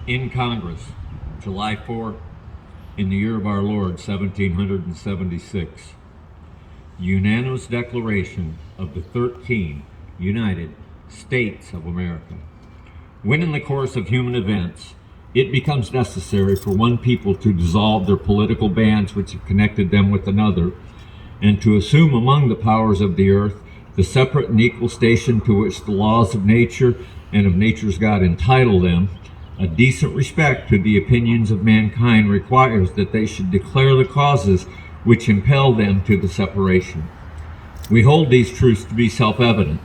in Congress, July 4th, in the year of our Lord, 1776. Unanimous declaration of the 13 United States of America. When in the course of human events, it becomes necessary for one people to dissolve their political bands which have connected them with another, and to assume among the powers of the earth the separate and equal station to which the laws of nature and of nature's God entitle them, a decent respect to the opinions of mankind requires that they should declare the causes which impel them to the separation. We hold these truths to be self-evident,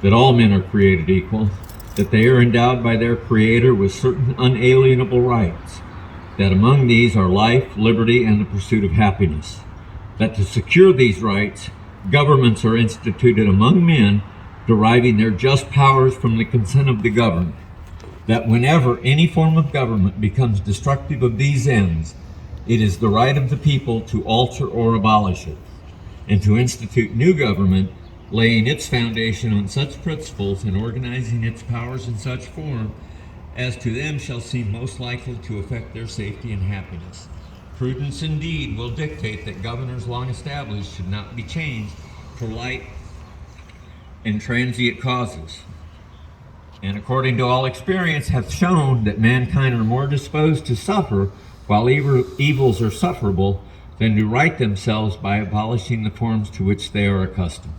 that all men are created equal, that they are endowed by their Creator with certain unalienable rights, that among these are life, liberty, and the pursuit of happiness, that to secure these rights, governments are instituted among men, deriving their just powers from the consent of the governed, that whenever any form of government becomes destructive of these ends, it is the right of the people to alter or abolish it, and to institute new government, laying its foundation on such principles and organizing its powers in such form as to them shall seem most likely to affect their safety and happiness. Prudence indeed will dictate that governors long established should not be changed for light and transient causes, and according to all experience hath shown that mankind are more disposed to suffer while evils are sufferable than to right themselves by abolishing the forms to which they are accustomed.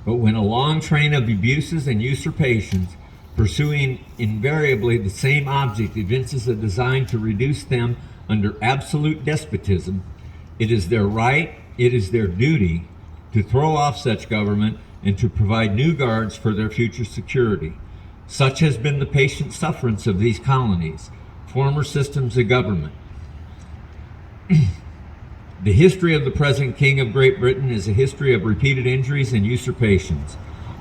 But when a long train of abuses and usurpations, pursuing invariably the same object, evinces a design to reduce them under absolute despotism, it is their right, it is their duty, to throw off such government and to provide new guards for their future security. Such has been the patient sufferance of these colonies, former systems of government. The history of the present King of Great Britain is a history of repeated injuries and usurpations,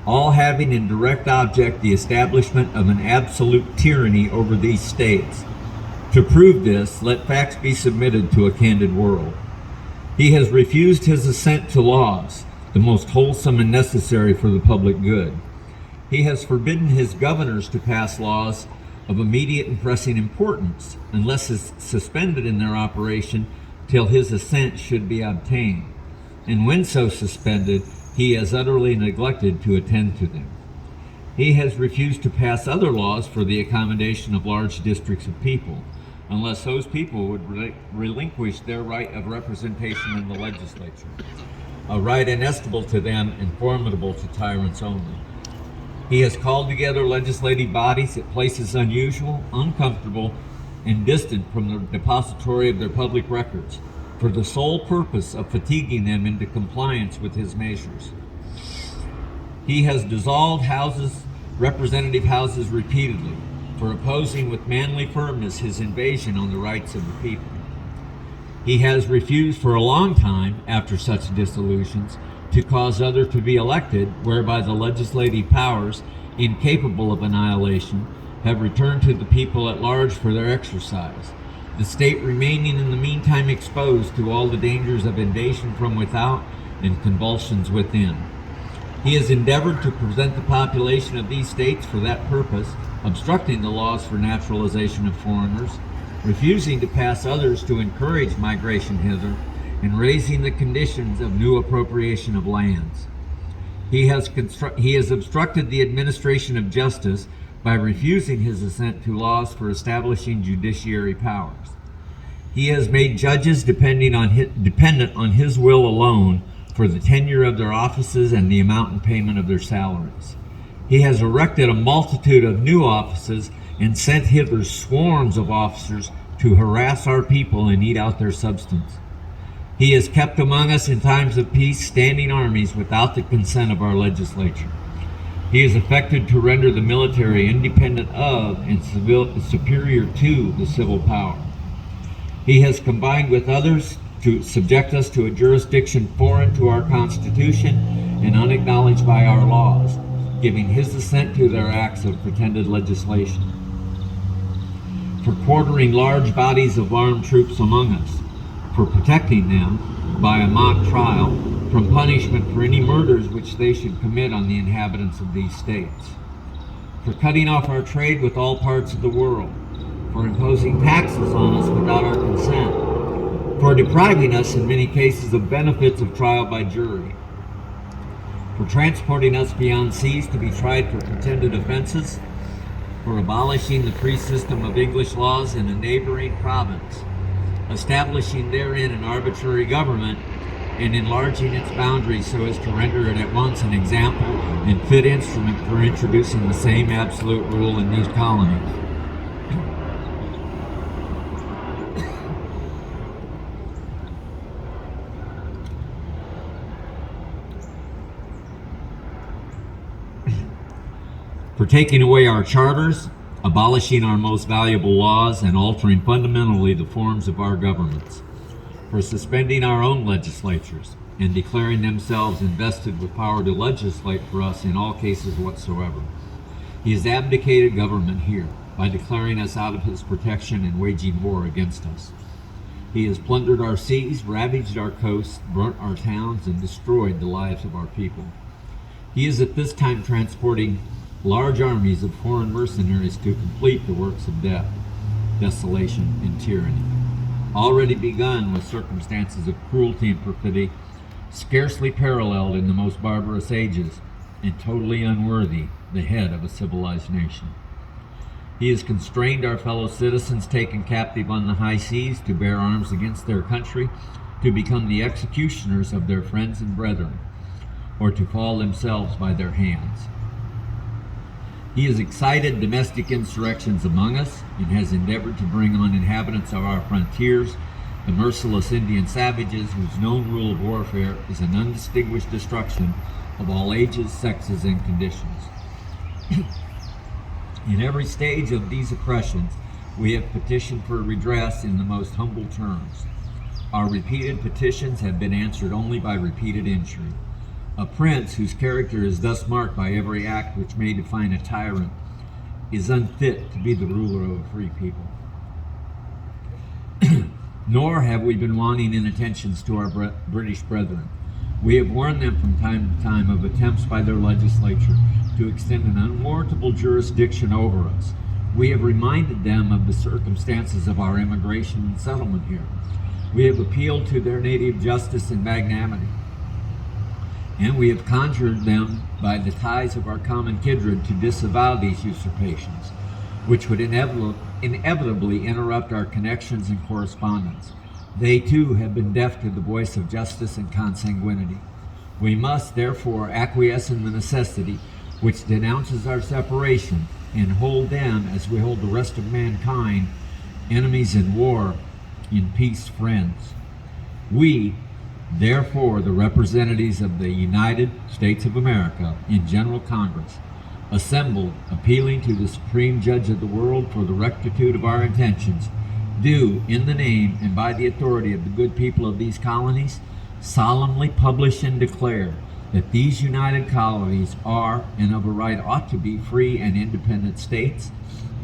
all having in direct object the establishment of an absolute tyranny over these states. To prove this, let facts be submitted to a candid world. He has refused his assent to laws, the most wholesome and necessary for the public good. He has forbidden his governors to pass laws of immediate and pressing importance, unless suspended in their operation till his assent should be obtained. And when so suspended, he has utterly neglected to attend to them. He has refused to pass other laws for the accommodation of large districts of people, unless those people would relinquish their right of representation in the legislature, a right inestimable to them and formidable to tyrants only. He has called together legislative bodies at places unusual, uncomfortable, and distant from the depository of their public records, for the sole purpose of fatiguing them into compliance with his measures. He has dissolved representative houses repeatedly, for opposing with manly firmness his invasion on the rights of the people. He has refused for a long time, after such dissolutions, to cause others to be elected, whereby the legislative powers, incapable of annihilation, have returned to the people at large for their exercise, the state remaining in the meantime exposed to all the dangers of invasion from without and convulsions within. He has endeavored to present the population of these states for that purpose, obstructing the laws for naturalization of foreigners, refusing to pass others to encourage migration hither, and raising the conditions of new appropriation of lands. He has obstructed the administration of justice by refusing his assent to laws for establishing judiciary powers. He has made judges dependent on his will alone for the tenure of their offices and the amount and payment of their salaries. He has erected a multitude of new offices and sent hither swarms of officers to harass our people and eat out their substance. He has kept among us in times of peace standing armies without the consent of our legislature. He has affected to render the military independent of and superior to the civil power. He has combined with others to subject us to a jurisdiction foreign to our Constitution and unacknowledged by our laws, giving his assent to their acts of pretended legislation. For quartering large bodies of armed troops among us, for protecting them, by a mock trial, from punishment for any murders which they should commit on the inhabitants of these states, for cutting off our trade with all parts of the world, for imposing taxes on us without our consent, for depriving us in many cases of benefits of trial by jury, for transporting us beyond seas to be tried for pretended offenses, for abolishing the free system of English laws in a neighboring province, establishing therein an arbitrary government, and enlarging its boundaries so as to render it at once an example and fit instrument for introducing the same absolute rule in these colonies. For taking away our charters, abolishing our most valuable laws, and altering fundamentally the forms of our governments. For suspending our own legislatures and declaring themselves invested with power to legislate for us in all cases whatsoever. He has abdicated government here by declaring us out of his protection and waging war against us. He has plundered our seas, ravaged our coasts, burnt our towns, and destroyed the lives of our people. He is at this time transporting large armies of foreign mercenaries to complete the works of death, desolation, and tyranny, already begun with circumstances of cruelty and perfidy, scarcely paralleled in the most barbarous ages, and totally unworthy the head of a civilized nation. He has constrained our fellow citizens taken captive on the high seas to bear arms against their country, to become the executioners of their friends and brethren, or to fall themselves by their hands. He has excited domestic insurrections among us and has endeavored to bring on inhabitants of our frontiers the merciless Indian savages whose known rule of warfare is an undistinguished destruction of all ages, sexes, and conditions. In every stage of these oppressions, we have petitioned for redress in the most humble terms. Our repeated petitions have been answered only by repeated injury. A prince whose character is thus marked by every act which may define a tyrant is unfit to be the ruler of a free people. Nor have we been wanting in attentions to our British brethren. We have warned them from time to time of attempts by their legislature to extend an unwarrantable jurisdiction over us. We have reminded them of the circumstances of our immigration and settlement here. We have appealed to their native justice and magnanimity. And we have conjured them by the ties of our common kindred to disavow these usurpations, which would inevitably interrupt our connections and correspondence. They too have been deaf to the voice of justice and consanguinity. We must therefore acquiesce in the necessity which denounces our separation and hold them, as we hold the rest of mankind, enemies in war, in peace friends. We, therefore, the representatives of the United States of America in General Congress, assembled, appealing to the Supreme Judge of the world for the rectitude of our intentions, do, in the name and by the authority of the good people of these colonies, solemnly publish and declare that these united colonies are, and of a right ought to be, free and independent states,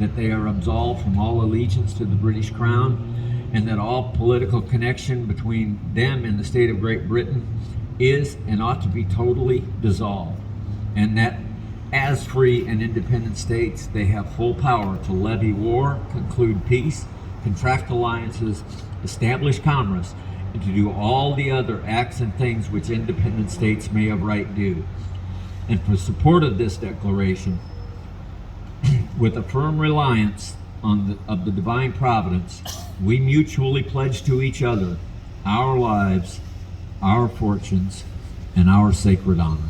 that they are absolved from all allegiance to the British Crown, and that all political connection between them and the state of Great Britain is and ought to be totally dissolved, and that as free and independent states they have full power to levy war, conclude peace, contract alliances, establish commerce, and to do all the other acts and things which independent states may of right do. And for support of this declaration, with a firm reliance of the divine providence, we mutually pledge to each other our lives, our fortunes, and our sacred honor.